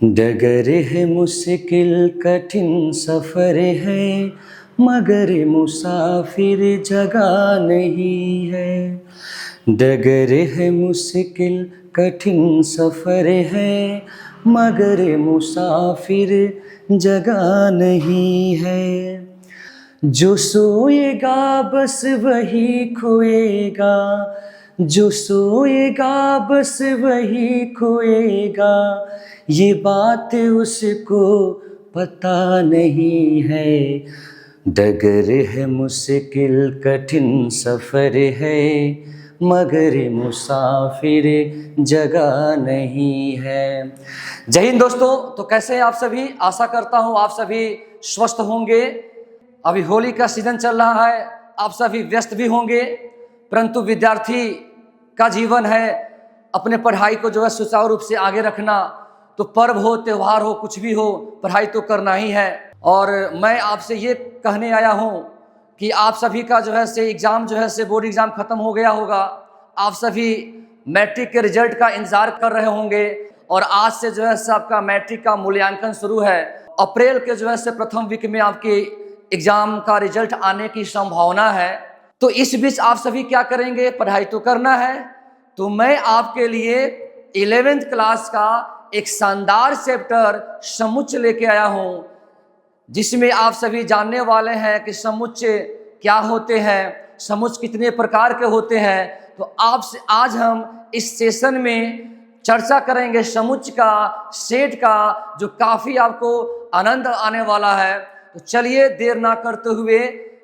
डगर है मुश्किल कठिन सफ़र है, मगर मुसाफिर जगह नहीं है। डगर है मुश्किल कठिन सफ़र है, मगर मुसाफिर जगह नहीं है। जो सोएगा बस वही खोएगा, जो सोएगा बस वही खोएगा, ये बात उसको पता नहीं है। डगर है मुश्किल कठिन सफ़र है, मगर मुसाफिर जगह नहीं है। जय हिंद दोस्तों। तो कैसे हैं आप सभी? आशा करता हूँ आप सभी स्वस्थ होंगे। अभी होली का सीजन चल रहा है, आप सभी व्यस्त भी होंगे, परंतु विद्यार्थी का जीवन है अपने पढ़ाई को जो है सुचारू रूप से आगे रखना। तो पर्व हो, त्यौहार हो, कुछ भी हो, पढ़ाई तो करना ही है। और मैं आपसे ये कहने आया हूँ कि आप सभी का जो है से एग्ज़ाम जो है से बोर्ड एग्ज़ाम ख़त्म हो गया होगा। आप सभी मैट्रिक के रिजल्ट का इंतज़ार कर रहे होंगे और आज से जो है से आपका मैट्रिक का मूल्यांकन शुरू है। अप्रैल के जो है से प्रथम वीक में आपके एग्ज़ाम का रिजल्ट आने की संभावना है। तो इस बीच आप सभी क्या करेंगे? पढ़ाई तो करना है। तो मैं आपके लिए 11th क्लास का एक शानदार चैप्टर समुच्चय लेके आया हूँ, जिसमें आप सभी जानने वाले हैं कि समुच्चय क्या होते हैं, समुच्चय कितने प्रकार के होते हैं। तो आपसे आज हम इस सेशन में चर्चा करेंगे समुच्चय का, सेट का, जो काफ़ी आपको आनंद आने वाला है। तो चलिए देर ना करते हुए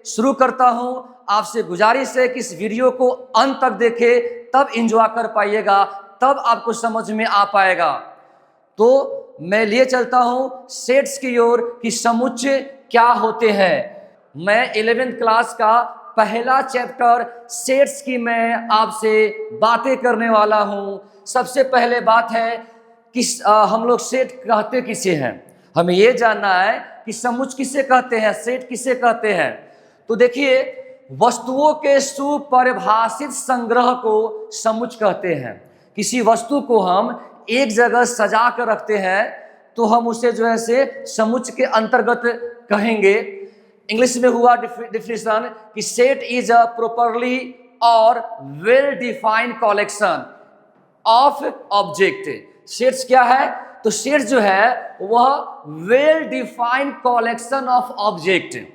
शुरू करता हूँ। आपसे गुजारिश है कि इस वीडियो को अंत तक देखें, तब एंजॉय कर पाइएगा, तब आपको समझ में आ पाएगा। तो मैं लिए चलता हूँ सेट्स की ओर कि समुच्चय क्या होते हैं। मैं 11th क्लास का पहला चैप्टर सेट्स की मैं आपसे बातें करने वाला हूँ। सबसे पहले बात है कि हम लोग सेट कहते किसे हैं। हमें ये जानना है कि समुच्चय किसे कहते हैं, सेट किसे कहते हैं। तो देखिए, वस्तुओं के सुपरिभाषित संग्रह को समुच्चय कहते हैं। किसी वस्तु को हम एक जगह सजा कर रखते हैं तो हम उसे जो है से समुच्चय के अंतर्गत कहेंगे। इंग्लिश में हुआ डिफिनेशन कि सेट इज अ प्रॉपरली और well defined collection of object. Sets क्या है? तो सेट्स जो है वह well defined collection of object.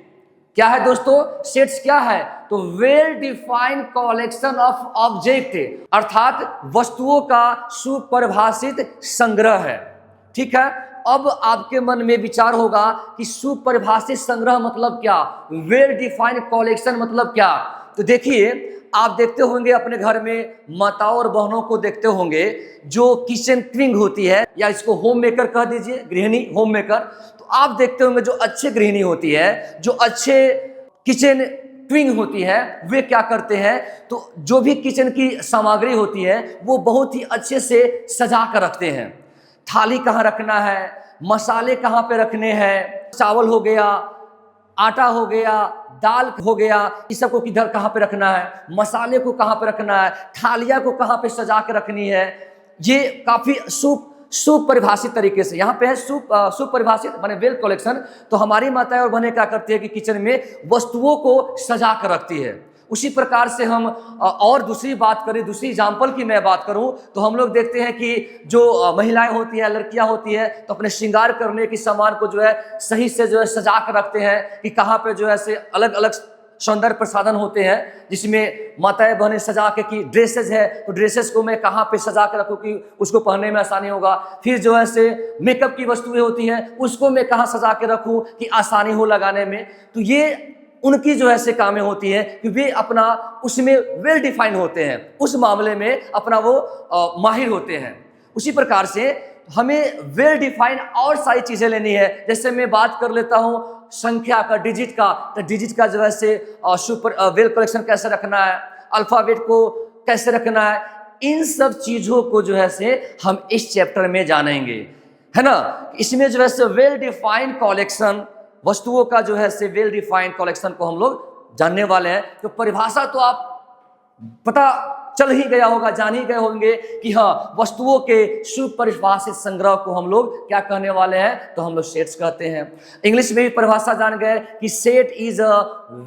क्या है दोस्तों? सेट्स क्या है? तो well defined collection of object, अर्थात वस्तुओं का सुपरिभाषित संग्रह है। ठीक है। अब आपके मन में विचार होगा कि सुपरिभाषित संग्रह मतलब क्या, वेल डिफाइंड कलेक्शन मतलब क्या। तो देखिए, आप देखते होंगे अपने घर में माताओं और बहनों को देखते होंगे जो किचन क्वीन होती है, या इसको होम मेकर कह दीजिए, गृहिणी, होम मेकर। तो आप देखते होंगे जो अच्छे गृहिणी होती है, जो अच्छे किचन क्वीन होती है, वे क्या करते हैं? तो जो भी किचन की सामग्री होती है वो बहुत ही अच्छे से सजा कर रखते हैं। थाली कहाँ रखना है, मसाले कहाँ पे रखने हैं, चावल हो गया, आटा हो गया, दाल हो गया, इस सबको किधर कहाँ पे रखना है, मसाले को कहाँ पे रखना है, थालियाँ को कहाँ पे सजा के रखनी है। ये काफ़ी सुपरिभाषित तरीके से यहाँ पे है। सुपरिभाषित माने वेल कलेक्शन। तो हमारी माताएं और बहनें क्या करती है कि किचन में वस्तुओं को सजा कर रखती है। उसी प्रकार से हम और दूसरी बात करें, दूसरी एग्जाम्पल की मैं बात करूं, तो हम लोग देखते हैं कि जो महिलाएं होती हैं, लड़कियां होती हैं, तो अपने श्रृंगार करने की सामान को जो है सही से जो है सजा कर रखते हैं कि कहाँ पे जो है से अलग अलग सौंदर्य प्रसाधन होते हैं, जिसमें माताएं बहनें सजा के कि ड्रेसेस है तो ड्रेसेस को मैं कहाँ पे सजा के रखूँ कि उसको पहनने में आसानी होगा। फिर जो है से मेकअप की वस्तुएं होती हैं, उसको मैं कहाँ सजा के रखूँ कि आसानी हो लगाने में। तो ये उनकी जो है से कामें होती हैं कि वे अपना उसमें वेल डिफाइंड होते हैं, उस मामले में अपना वो माहिर होते हैं। उसी प्रकार से हमें वेल डिफाइंड और सारी चीज़ें लेनी है। जैसे मैं बात कर लेता हूँ संख्या का, डिजिट का, तो डिजिट का जो है से सुपर वेल कलेक्शन कैसे रखना है, अल्फ़ाबेट को कैसे रखना है, इन सब चीज़ों को जो है से हम इस चैप्टर में जानेंगे, है ना। इसमें जो है से वेल डिफाइंड कलेक्शन, वस्तुओं का जो है से वेल डिफाइंड कलेक्शन को हम लोग जानने वाले हैं। तो परिभाषा तो आप पता चल ही गया होगा, जान ही गए होंगे कि हाँ, वस्तुओं के सुपरिभाषित संग्रह को हम लोग क्या कहने वाले हैं, तो हम लोग सेट्स कहते हैं। इंग्लिश में भी परिभाषा जान गए कि set is a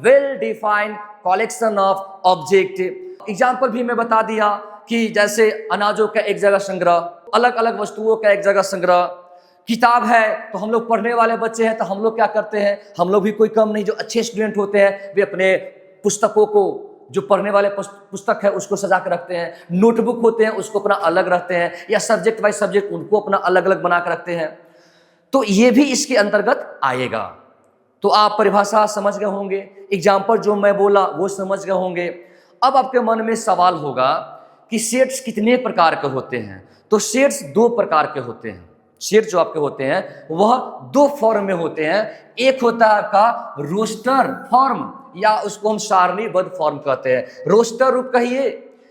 well defined collection of object. Example भी मैं बता दिया कि जैसे अनाजों का एक जगह संग्रह, अलग अलग वस्तुओं का एक जगह संग्रह। किताब है तो हम लोग पढ़ने वाले बच्चे हैं, तो हम लोग क्या करते हैं, हम लोग भी कोई कम नहीं, जो अच्छे स्टूडेंट होते हैं वे अपने पुस्तकों को, जो पढ़ने वाले पुस्तक है उसको सजा के रखते हैं। नोटबुक होते हैं उसको अपना अलग रखते हैं, या सब्जेक्ट वाइज सब्जेक्ट उनको अपना अलग अलग बना के रखते हैं। तो ये भी इसके अंतर्गत आएगा। तो आप परिभाषा समझ गए होंगे, एग्जाम्पल जो मैं बोला वो समझ गए होंगे। अब आपके मन में सवाल होगा कि सेट्स कितने प्रकार के होते हैं। तो सेट्स 2 प्रकार के होते हैं। सेट जो आपके होते हैं वह 2 फॉर्म में होते हैं। एक होता है आपका रोस्टर फॉर्म, या उसको हम सारणीबद्ध फॉर्म कहते हैं। रोस्टर रूप कहिए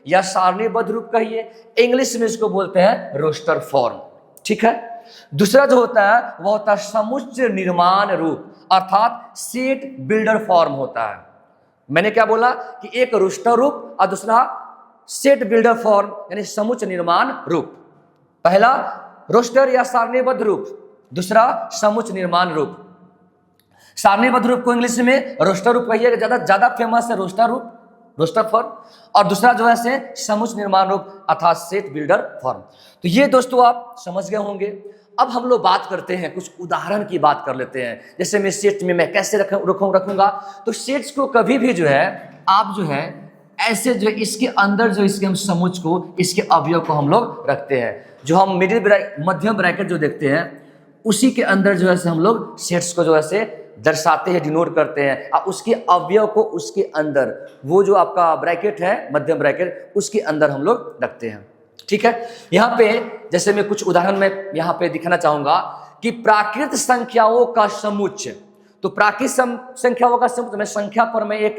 या सारणीबद्ध रूप कहिए, इंग्लिश में इसको बोलते हैं रोस्टर फॉर्म। ठीक है। दूसरा जो होता है वह होता है समुच्चय निर्माण रूप, अर्थात सेट बिल्डर फॉर्म होता है। मैंने क्या बोला कि एक रोस्टर रूप और दूसरा सेट बिल्डर फॉर्म, यानी समुच्चय निर्माण रूप। पहला रोस्टर या सारणीबद्ध रूप, दूसरा समुच्चय निर्माण रूप। सारणीबद्ध रूप को इंग्लिश में रोस्टर रूप कहिएगा, ज्यादा फेमस है रोस्टर रूप, रोस्टर फॉर्म। और दूसरा जो है से समुच्चय निर्माण रूप अर्थात सेट बिल्डर फॉर्म। तो ये दोस्तों आप समझ गए होंगे। अब हम लोग बात करते हैं, कुछ उदाहरण की बात कर लेते हैं। जैसे मैं सेट में मैं कैसे रखूंगा, तो सेट्स को कभी भी जो है आप जो है ऐसे जो इसके अंदर जो इसके हम समुच्चय को, इसके अवयव को हम लोग रखते हैं। जो हम मध्यम ब्रैकेट जो देखते हैं उसी के अंदर जो है हम लोग सेट्स को जो है दर्शाते हैं, डिनोट करते हैं। और उसके अवयव को उसके अंदर, वो जो आपका ब्रैकेट है मध्यम ब्रैकेट, उसके अंदर हम लोग रखते हैं। ठीक है। यहाँ पे जैसे मैं कुछ उदाहरण में यहाँ पे दिखाना चाहूंगा कि प्राकृत संख्याओं का समुच्चय। तो प्राकृत संख्याओं का समुच्चय, मैं संख्या पर मैं एक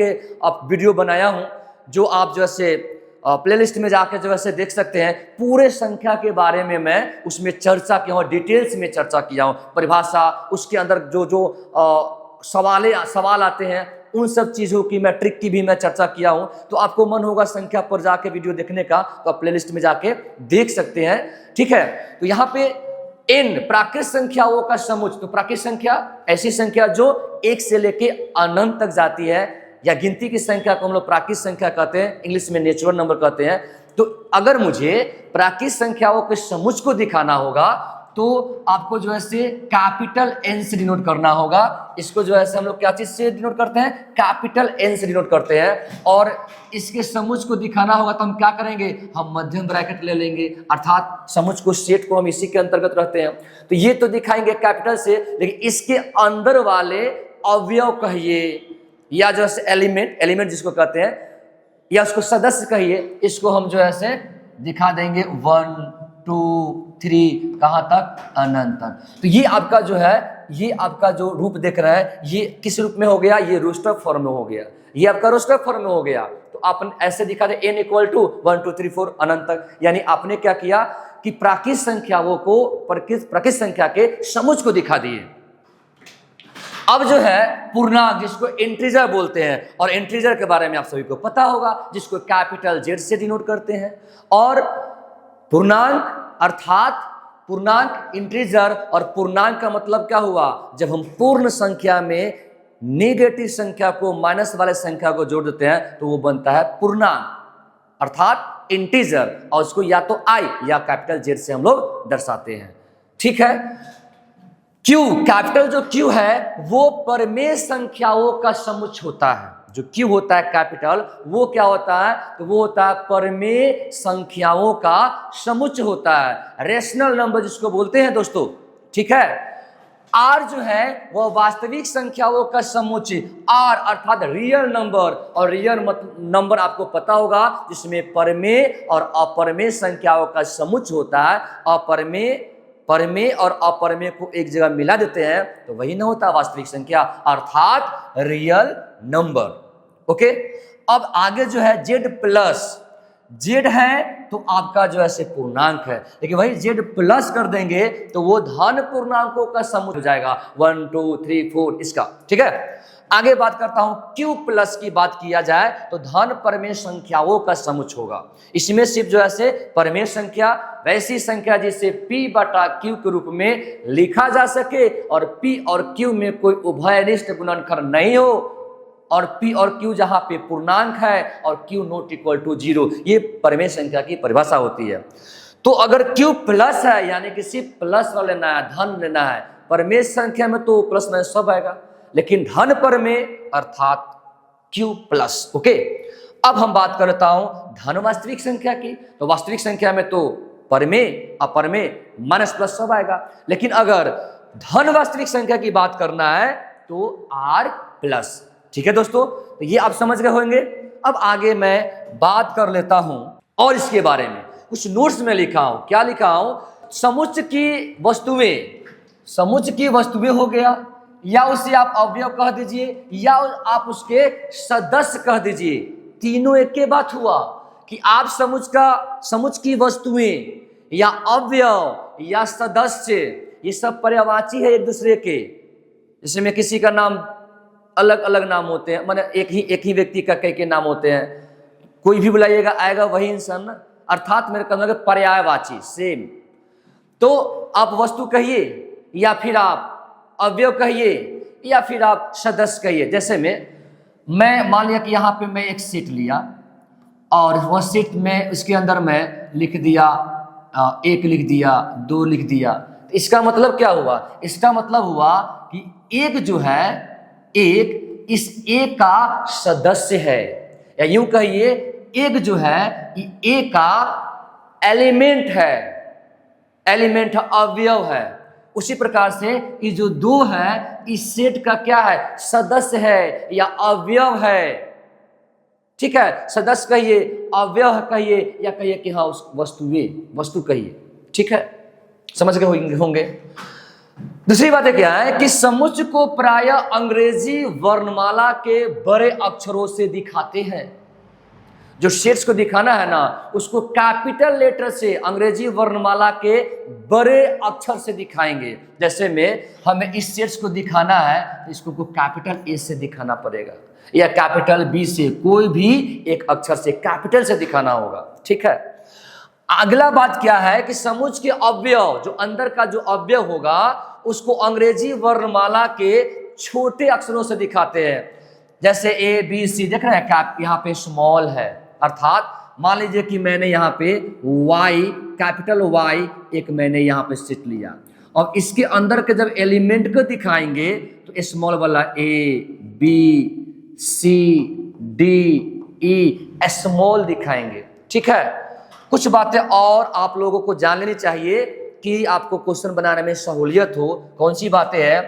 वीडियो बनाया हूं, जो आप जो है प्लेलिस्ट में जाकर जो है देख सकते हैं। पूरे संख्या के बारे में मैं उसमें चर्चा किया हूँ, डिटेल्स में चर्चा किया हूँ। परिभाषा, उसके अंदर जो सवाल आते हैं, उन सब चीजों की, मैट्रिक की भी मैं चर्चा किया हूं। तो आपको मन होगा संख्या पर जाके वीडियो देखने का, तो आप प्लेलिस्ट में जाके देख सकते हैं। ठीक है। तो यहाँ पे n प्राकृत संख्याओं का समुच्चय। तो प्राकृत संख्या ऐसी संख्या जो 1 से लेके अनंत तक जाती है, या गिनती की संख्या को हम लोग प्राकृत संख्या कहते हैं, इंग्लिश में नेचुरल नंबर कहते हैं। तो अगर मुझे प्राकृत संख्याओं के समुच्चय को दिखाना होगा तो आपको जो है कैपिटल एन से डिनोट करना होगा। इसको जो है हम लोग क्या चीज से डिनोट करते हैं, कैपिटल एन से डिनोट करते हैं। और इसके समुच्चय को दिखाना होगा तो हम क्या करेंगे, हम मध्यम ब्रैकेट ले लेंगे, अर्थात समुच्चय को, सेट को हम इसी के अंतर्गत रहते हैं। तो ये तो दिखाएंगे कैपिटल से, लेकिन इसके अंदर वाले अवयव कहिए, या जो है एलिमेंट जिसको कहते हैं, या उसको सदस्य कहिए, इसको हम जो है दिखा देंगे 1 2 3 कहां तक, अनंत तक। तो ये आपका जो है, ये आपका जो रूप देख रहा है, ये किस रूप में हो गया, ये रोस्टर फॉर्म में हो गया, ये आपका रोस्टर फॉर्म में हो गया। तो आप ऐसे दिखा दे n = 1 2 3 4 अनंत तक। यानी आपने क्या किया कि प्राकृत संख्याओं को प्राकृत संख्या के समुच्चय को दिखा दिए। अब जो है पूर्णांक, जिसको इंटीजर बोलते हैं, और इंटीजर के बारे में आप सभी को पता होगा, जिसको कैपिटल जेड से डिनोट करते हैं। और पूर्णांक अर्थात पूर्णांक, इंटीजर, और पूर्णांक का मतलब क्या हुआ, जब हम पूर्ण संख्या में नेगेटिव संख्या को, माइनस वाले संख्या को जोड़ देते हैं तो वो बनता है पूर्णांक अर्थात इंटीजर, और उसको या तो आई या कैपिटल जेड से हम लोग दर्शाते हैं। ठीक है। क्यू, कैपिटल जो क्यू है वो परमेय संख्याओं का समुच्चय होता है। जो क्यू होता है कैपिटल, वो क्या होता है, तो वो होता है परमेय संख्याओं का समुच्चय होता है, रेशनल नंबर जिसको बोलते हैं दोस्तों। ठीक है। आर जो है वह वास्तविक संख्याओं का समुच्चय, आर अर्थात रियल नंबर, और रियल नंबर आपको पता होगा जिसमें परमेय और अपरमेय संख्याओं का समुच्चय होता है। परमेय और अपरमेय को एक जगह मिला देते हैं तो वही ना होता वास्तविक संख्या, अर्थात रियल नंबर। ओके। अब आगे जो है जेड प्लस, जेड है तो आपका जो है से पूर्णांक है, लेकिन वही जेड प्लस कर देंगे तो वो धन पूर्णांकों का समूह हो जाएगा 1 2 3 4 इसका। ठीक है, आगे बात करता हूं, क्यू प्लस की बात किया जाए तो धन परमेय संख्याओं का समुच्चय होगा। इसमें सिर्फ जो है से परमेय संख्या, वैसी संख्या जिसे p बटा q के रूप में लिखा जा सके और p और q में कोई उभयनिष्ठ गुणनखंड नहीं हो, और p और q जहां पे पूर्णांक है और q नॉट इक्वल टू 0, ये परमेय संख्या की परिभाषा होती है। तो अगर q प्लस है यानी कि सिर्फ प्लस वाला लेना है, धन लेना है, परमेय संख्या में तो प्लस माइनस सब आएगा, लेकिन धन परमेय अर्थात q प्लस। ओके, अब हम बात करता हूं धन वास्तविक संख्या की। तो वास्तविक संख्या में तो परमेय अपरमेय माइनस प्लस सब आएगा, लेकिन अगर धन वास्तविक संख्या की बात करना है तो r प्लस। ठीक है दोस्तों, तो ये आप समझ गए होंगे। अब आगे मैं बात कर लेता हूं और इसके बारे में कुछ नोट्स में लिखा हूं। क्या लिखा हूं? समुच्चय की वस्तुएं, समुच्चय की वस्तुएं हो गया, या उसे आप अवयव कह दीजिए या आप उसके सदस्य कह दीजिए, तीनों एक के बात हुआ कि आप समुच्चय की वस्तुएं या अवयव या सदस्य, ये सब पर्यायवाची है एक दूसरे के। जैसे में किसी का नाम अलग अलग नाम होते हैं, माने एक ही व्यक्ति का कई के नाम होते हैं, कोई भी बुलाइएगा आएगा वही इंसान ना, अर्थात मेरे कहने का पर्यायवाची सेम। तो आप वस्तु कहिए या फिर आप अवयव कहिए या फिर आप सदस्य कहिए। जैसे मैं मान लिया कि यहाँ पे मैं एक सीट लिया और वह सीट में उसके अंदर मैं लिख दिया 1 लिख दिया 2 लिख दिया, तो इसका मतलब क्या हुआ? इसका मतलब हुआ कि एक जो है एक इस एक का सदस्य है, या यूं कहिए एक जो है एक का एलिमेंट है, एलिमेंट अवयव है। उसी प्रकार से ये जो 2 है इस सेट का क्या है? सदस्य है या अवयव है। ठीक है, सदस्य कहिए, अवयव कहिए, या कहिए कि हाँ उस वस्तु कहिए। ठीक है, समझ गए होंगे। दूसरी बात क्या है कि समुच्चय को प्रायः अंग्रेजी वर्णमाला के बड़े अक्षरों से दिखाते हैं। जो सेट्स को दिखाना है ना, उसको कैपिटल लेटर से, अंग्रेजी वर्णमाला के बड़े अक्षर से दिखाएंगे। जैसे में हमें इस सेट्स को दिखाना है तो इसको कैपिटल ए से दिखाना पड़ेगा, या कैपिटल बी से, कोई भी एक अक्षर से कैपिटल से दिखाना होगा। ठीक है, अगला बात क्या है कि समुच्चय के अवयव, जो अंदर का जो अवयव होगा उसको अंग्रेजी वर्णमाला के छोटे अक्षरों से दिखाते हैं। जैसे ए बी सी देख रहे हैं, यहाँ पे स्मॉल है, अर्थात मान लीजिए कि मैंने यहाँ पे वाई, कैपिटल वाई एक मैंने यहाँ पे सीट लिया, और इसके अंदर के जब एलिमेंट को दिखाएंगे तो स्मॉल वाला A B C D E small दिखाएंगे। ठीक है, कुछ बातें और आप लोगों को जान लेनी चाहिए कि आपको क्वेश्चन बनाने में सहूलियत हो। कौन सी बातें हैं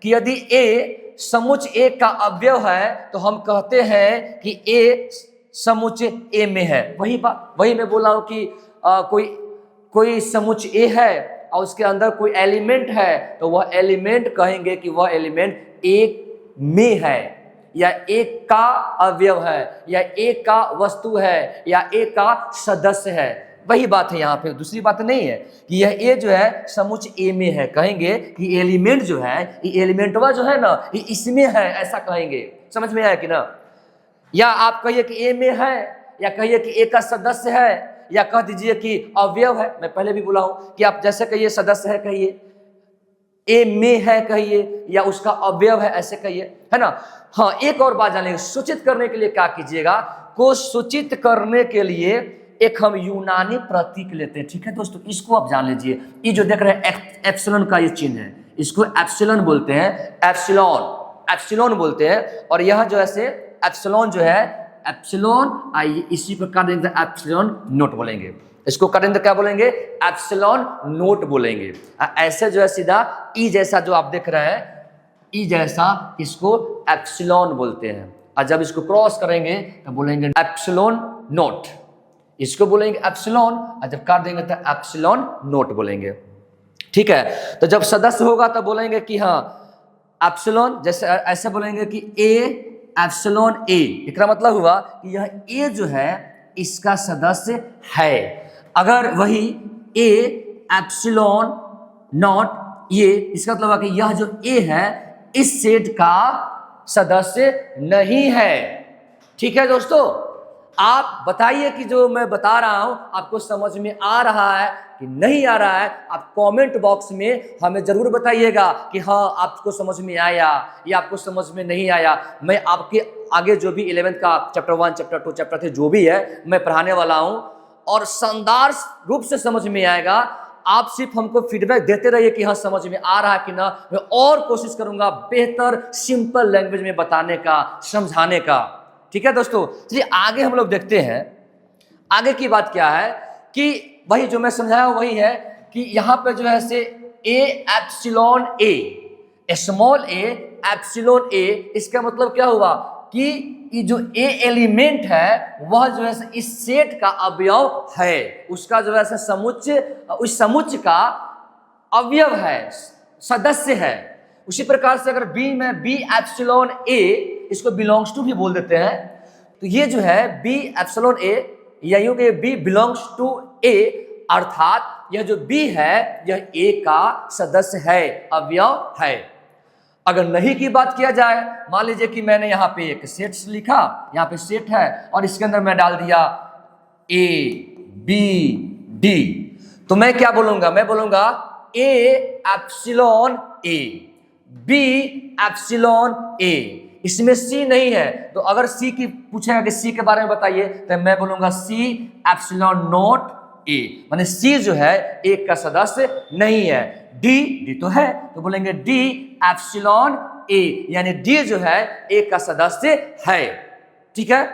कि यदि ए समुच्चय ए का अवयव है तो हम कहते हैं कि ए समुच्चय ए में है। वही मैं बोला हूं कि कोई समुच्चय ए है और उसके अंदर कोई एलिमेंट है तो वह एलिमेंट कहेंगे कि वह एलिमेंट एक में है, या एक का अवयव है, या एक का वस्तु है, या एक का सदस्य है। वही बात है यहाँ पे, दूसरी बात नहीं है कि यह ए जो है समुच्चय ए में है, कहेंगे कि एलिमेंट जो है, ये एलिमेंटवा जो है ना ये इसमें है, ऐसा कहेंगे। समझ में आया कि ना? या आप कहिए कि ए में है, या कहिए कि ए का सदस्य है, या कह दीजिए कि अवयव है। मैं पहले भी बोला हूं कि आप जैसे कहिए सदस्य है कहिए, ए में है कहिए, या उसका अवयव है ऐसे कहिए, है ना। हाँ, एक और बात जानेंगे, सूचित करने के लिए क्या कीजिएगा, को सूचित करने के लिए एक हम यूनानी प्रतीक लेते हैं। ठीक है दोस्तों, इसको आप जान लीजिए। ये जो देख रहे हैं एप्सिलॉन का ये चिन्ह है, इसको एप्सिलॉन बोलते हैं, एप्सिलॉन बोलते हैं। और यह जो है एप्सिलॉन जो है, एप्सिलॉन आइए इसी प्रकार एप्सिलॉन नोट बोलेंगे, इसको करेंगे क्या बोलेंगे? एप्सिलॉन नोट बोलेंगे। ऐसे जो है सीधा ई जैसा जो आप देख रहे हैं, ई जैसा, इसको एप्सिलॉन बोलते हैं। और जब इसको क्रॉस करेंगे तो बोलेंगे एप्सिलॉन नोट, इसको बोलेंगे एप्सिलॉन, और जब कर देंगे तो एप्सिलॉन नोट बोलेंगे। ठीक है, तो जब सदस्य होगा तो बोलेंगे कि हाँ एप्सिलॉन, जैसे ऐसे बोलेंगे कि ए एप्सिलॉन ए। इसका मतलब हुआ कि यह ए जो है इसका सदस्य है। अगर वही ए एप्सिलॉन नॉट ये, इसका मतलब है कि यह जो ए है इस सेट का सदस्य नहीं है। ठीक है दोस्तों, आप बताइए कि जो मैं बता रहा हूं आपको समझ में आ रहा है कि नहीं आ रहा है। आप कमेंट बॉक्स में हमें जरूर बताइएगा कि हाँ आपको समझ में आया या आपको समझ में नहीं आया। मैं आपके आगे जो भी 11th का चैप्टर 1 चैप्टर 2 चैप्टर 3 जो भी है मैं पढ़ाने वाला हूं और शानदार रूप से समझ में आएगा। आप सिर्फ हमको फीडबैक देते रहिए कि हाँ समझ में आ रहा है कि ना। मैं और कोशिश करूंगा बेहतर सिंपल लैंग्वेज में बताने का, समझाने का। ठीक है दोस्तों, चलिए आगे हम लोग देखते हैं। आगे की बात क्या है कि वही जो मैं समझाया वही है कि यहाँ पे जो है से A epsilon A, small A epsilon A, इसका मतलब क्या हुआ कि ये जो ए एलिमेंट है वह जो है इस सेट का अवयव है, उसका जो है समुच्चय, उस समुच्चय का अवयव है, सदस्य है। उसी प्रकार से अगर बी में बी एप्सिलॉन ए, इसको बिलोंग्स टू भी बोल देते हैं, तो ये जो है बी एप्सिलॉन ए या यूं कि बी बिलोंग्स टू ए, अर्थात यह जो बी है यह ए का सदस्य है, अवयव है। अगर नहीं की बात किया जाए, मान लीजिए कि मैंने यहाँ पे एक सेट लिखा, यहाँ पे सेट है और इसके अंदर मैं डाल दिया ए बी डी, तो मैं क्या बोलूंगा? मैं बोलूंगा A epsilon A, B epsilon A. इसमें सी नहीं है, तो अगर सी की पूछेगा कि सी के बारे में बताइए, तो मैं बोलूंगा सी एप्सिलॉन नॉट ए, माने सी जो है एक का सदस्य नहीं है। डी तो है, तो बोलेंगे डी एप्सिलॉन ए, यानी डी जो है एक का सदस्य है। ठीक है,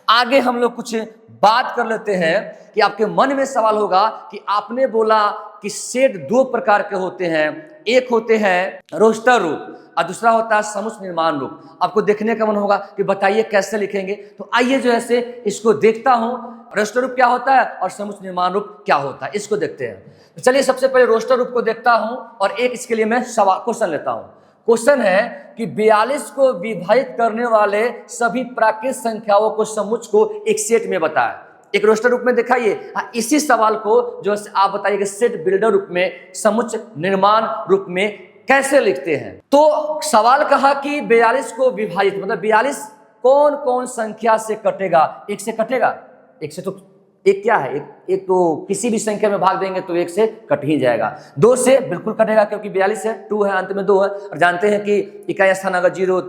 आगे हम लोग कुछ बात कर लेते हैं कि आपके मन में सवाल होगा कि आपने बोला कि सेट दो प्रकार के होते हैं, एक होते हैं रोस्टर रूप और दूसरा होता है समुच्चय निर्माण रूप। आपको देखने का मन होगा कि बताइए कैसे लिखेंगे, तो आइए जो है इसको देखता हूं, रोस्टर रूप क्या होता है और समुच्चय निर्माण रूप क्या होता है, इसको देखते हैं। तो चलिए सबसे पहले रोस्टर रूप को देखता हूं और एक इसके लिए मैं सवाल क्वेश्चन लेता हूं। क्वेश्चन है कि 42 को विभाजित करने वाले सभी प्राकृत संख्याओं को समुच्चय को एक सेट में बताएं। एक रोस्टर रूप में दिखाइए। इसी सवाल को जो आप बताइए कि सेट बिल्डर रूप में, समुच्चय निर्माण रूप में कैसे लिखते हैं। तो सवाल कहा कि 42 को विभाजित, मतलब 42 कौन कौन संख्या से कटेगा? एक से कटेगा, एक से तो एक क्या है, एक तो किसी भी संख्या में भाग देंगे तो एक से कट ही जाएगा। 2 से बिल्कुल कटेगा क्योंकि 42 है, 2 है, अंत में 2 है और जानते हैं कि इकाई स्थान अगर 0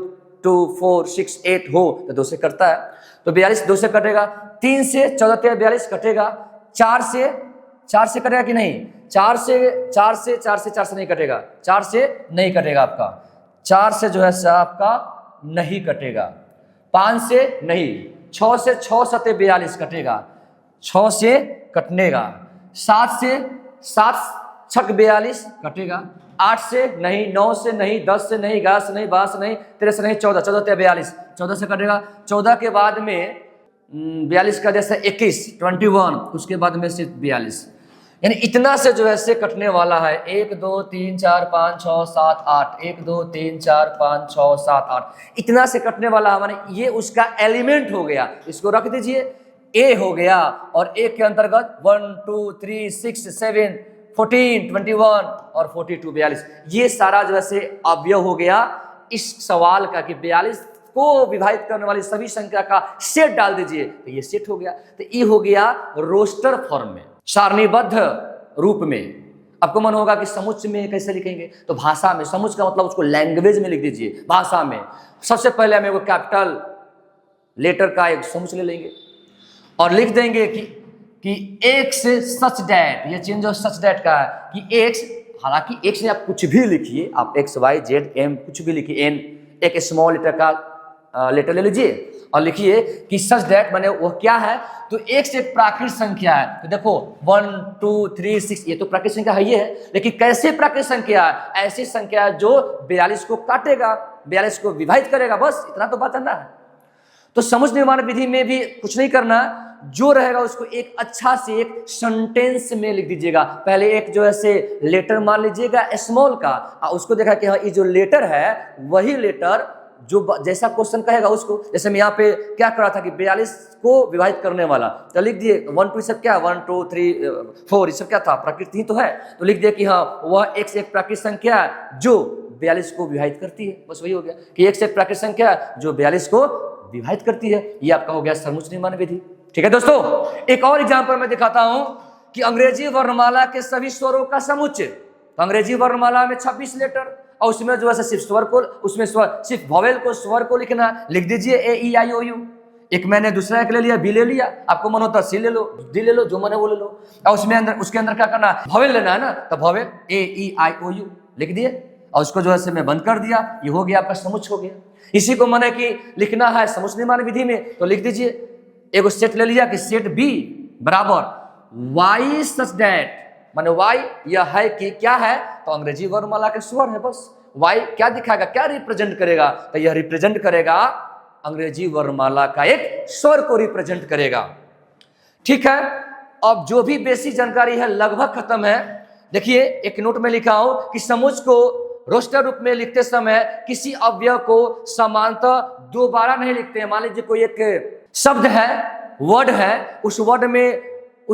2 4 6 8 हो तो 2 से कटता है, तो 42 2 से कटेगा। 3 से 14 13 42 कटेगा। 4 से कटेगा कि नहीं? 4 से नहीं कटेगा, 4 से नहीं कटेगा आपका, 4 से जो है आपका नहीं कटेगा। 5 से नहीं, 6 से 6 7 42 कटेगा, 6 से कटनेगा। 7 से 7 6 42 कटेगा। 8 से नहीं, 9 से नहीं, 10 से नहीं, 11 से नहीं, 12 से नहीं, 13 से नहीं, 14 14 42 14 से कटेगा। 14 के बाद में 42 का जैसे 21 21, उसके बाद में सिर्फ 42, यानी इतना से जो है कटने वाला है। 1 2 3 4 5 6 7 8, 1 2 3 4 5 6 7 8, इतना से कटने वाला है, माने ये उसका एलिमेंट हो गया। इसको रख दीजिए, ए हो गया और ए के अंतर्गत 1 2 3 6 7 14 21 और 42 42, ये सारा जो है अवयव हो गया इस सवाल का कि 42 को विभाजित करने वाली सभी संख्या का सेट डाल दीजिए, तो ये सेट हो गया। तो ये हो गया रोस्टर फॉर्म में, सारणीबद्ध रूप में। आपको मन होगा कि समुच्चय में कैसे लिखेंगे, तो भाषा में, समुच्चय का मतलब उसको लैंग्वेज में लिख दीजिए, भाषा में। सबसे पहले हम एक कैपिटल लेटर का एक समुच्चय ले लेंगे और लिख देंगे कि एक्स सच डैट, ये चेंज ऑफ सच डैट का है कि एक्स, हालांकि एक्स में आप कुछ भी लिखिए, आप एक्स वाई जेड एम कुछ भी लिखिए, एन एक स्मॉल लेटर का लेटर ले लीजिए और लिखिए कि सच डैट माने वो क्या है, तो एक्स एक प्राकृत संख्या है। तो देखो 1 2 3 6, ये तो प्राकृत संख्या है, ये है, लेकिन कैसे प्राकृत संख्या है? ऐसी संख्या जो 42 को काटेगा, 42 को विभाजित करेगा, बस इतना तो बात करना है। तो समुच्चय निर्माण विधि में भी कुछ नहीं करना, जो रहेगा उसको एक अच्छा से एक सेंटेंस में लिख दीजिएगा। पहले एक जो है लेटर मान लीजिएगा स्मॉल का, और उसको देखा कि हाँ ये जो लेटर है वही लेटर जैसा क्वेश्चन कहेगा उसको, जैसे मैं यहाँ पे क्या कर रहा था कि 42 को विभाजित करने वाला, तो लिख दिए 1 2 सब क्या 1 2 3 4 ये सब क्या था, प्रकृति ही तो है, तो लिख दिए कि हाँ वह x एक प्राकृतिक संख्या है जो 42 को विभाजित करती है। बस वही हो गया कि x एक प्राकृतिक संख्या है जो 42 को विभाजित करती है। ये आपका हो गया समुच्चय निर्माण विधि। ठीक है दोस्तों, एक और एग्जाम्पल मैं दिखाता हूं कि अंग्रेजी वर्णमाला के सभी स्वरों का समुच्चय। तो अंग्रेजी वर्णमाला में 26 लेटर और उसमें जो है सिर्फ स्वर को, उसमें सिर्फ वॉवेल को, स्वर को लिखना। लिख दीजिए A-E-I-O-U। एक मैंने दूसरा एक ले लिया, बी ले लिया, आपको मन होता सी ले लो, डी ले लो, जो मन है वो ले लो। और उसके अंदर क्या करना, वॉवेल लेना है ना, तो वॉवेल A-E-I-O-U लिख दिए और उसको जो है मैं बंद कर दिया। ये हो गया आपका समुच्चय हो गया। इसी को मन है कि लिखना है समुच्चय निर्माण विधि में, तो लिख दीजिए एक सेट ले लिया कि सेट बी बराबर वाई सच दैट, माने वाई यह है कि क्या है, तो अंग्रेजी वर्णमाला के स्वर है। बस वाई क्या दिखाएगा, क्या रिप्रेजेंट करेगा, तो यह रिप्रेजेंट करेगा अंग्रेजी वर्णमाला का एक स्वर को रिप्रेजेंट करेगा। ठीक है, अब जो भी बेसिक जानकारी है लगभग खत्म है। देखिए एक नोट में लिखा हूं कि समुच्चय को रोस्टर रूप में लिखते समय किसी अवयव को समानतः दोबारा नहीं लिखते हैं। मान लीजिए कोई एक शब्द है, वर्ड है, उस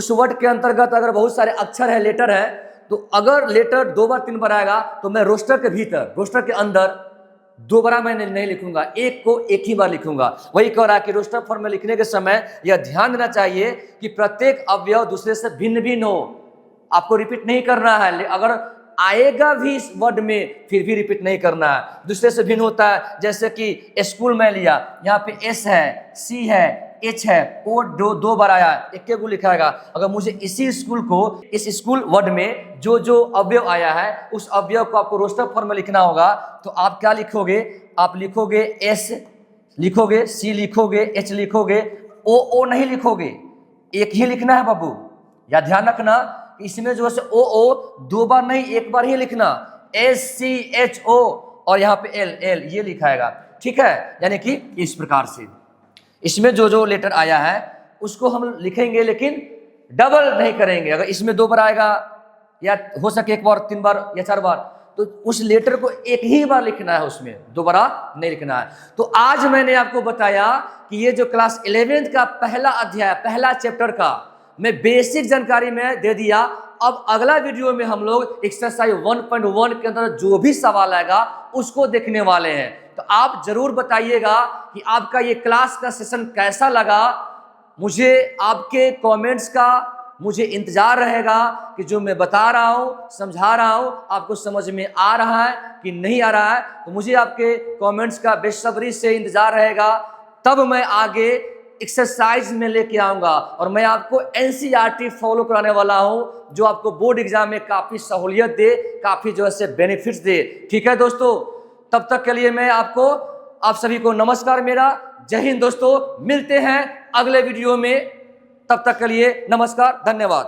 वर्ड के अंतर्गत अगर बहुत सारे अक्षर है, लेटर है, तो अगर लेटर 2 बार 3 बार आएगा तो मैं रोस्टर के भीतर, रोस्टर के अंदर दोबारा मैं नहीं लिखूंगा, एक को एक ही बार लिखूंगा। वही कह रहा है कि रोस्टर फॉर्म में लिखने के समय यह ध्यान देना चाहिए कि प्रत्येक अवयव दूसरे से भिन्न भिन्न हो, आपको रिपीट नहीं करना है। अगर आएगा भी इस वर्ड में फिर भी रिपीट नहीं करना है, दूसरे से भिन्न होता है। जैसे कि स्कूल में लिया, यहाँ पे एस है, सी है, एच है, ओ दो बार आया, एक को लिखाएगा। अगर मुझे इसी स्कूल को, इस स्कूल वर्ड में जो अवयव आया है उस अवयव को आपको रोस्टर फॉर्म में लिखना होगा, तो आप क्या लिखोगे, आप लिखोगे एस लिखोगे, सी लिखोगे, एच लिखोगे, ओ नहीं लिखोगे, एक ही लिखना है बाबू। या ध्यान रखना इसमें जो है ओ 2 बार नहीं, एक बार ही लिखना, SCHO और यहाँ पे L ये लिखाएगा। ठीक है, यानी कि इस प्रकार से इसमें जो लेटर आया है उसको हम लिखेंगे, लेकिन डबल नहीं करेंगे। अगर इसमें 2 बार आएगा या हो सके 1 बार, 3 बार या 4 बार, तो उस लेटर को एक ही बार लिखना है, उसमें दोबारा नहीं लिखना है। तो आज मैंने आपको बताया कि ये जो क्लास 11th का पहला अध्याय, पहला चैप्टर का मैं बेसिक जानकारी में दे दिया। अब अगला वीडियो में हम लोग एक्सरसाइज 1.1 के अंदर जो भी सवाल आएगा उसको देखने वाले हैं। तो आप जरूर बताइएगा कि आपका ये क्लास का सेशन कैसा लगा। मुझे आपके कमेंट्स का मुझे इंतजार रहेगा कि जो मैं बता रहा हूं, समझा रहा हूं, आपको समझ में आ रहा है कि नहीं आ रहा है। तो मुझे आपके कमेंट्स का बेसब्री से इंतजार रहेगा, तब मैं आगे एक्सरसाइज में लेके आऊंगा और मैं आपको NCERT फॉलो कराने वाला हूं, जो आपको बोर्ड एग्जाम में काफी सहूलियत दे, काफी जो है बेनिफिट्स दे। ठीक है दोस्तों, तब तक के लिए मैं आप सभी को नमस्कार मेरा, जय हिंद दोस्तों। मिलते हैं अगले वीडियो में, तब तक के लिए नमस्कार, धन्यवाद।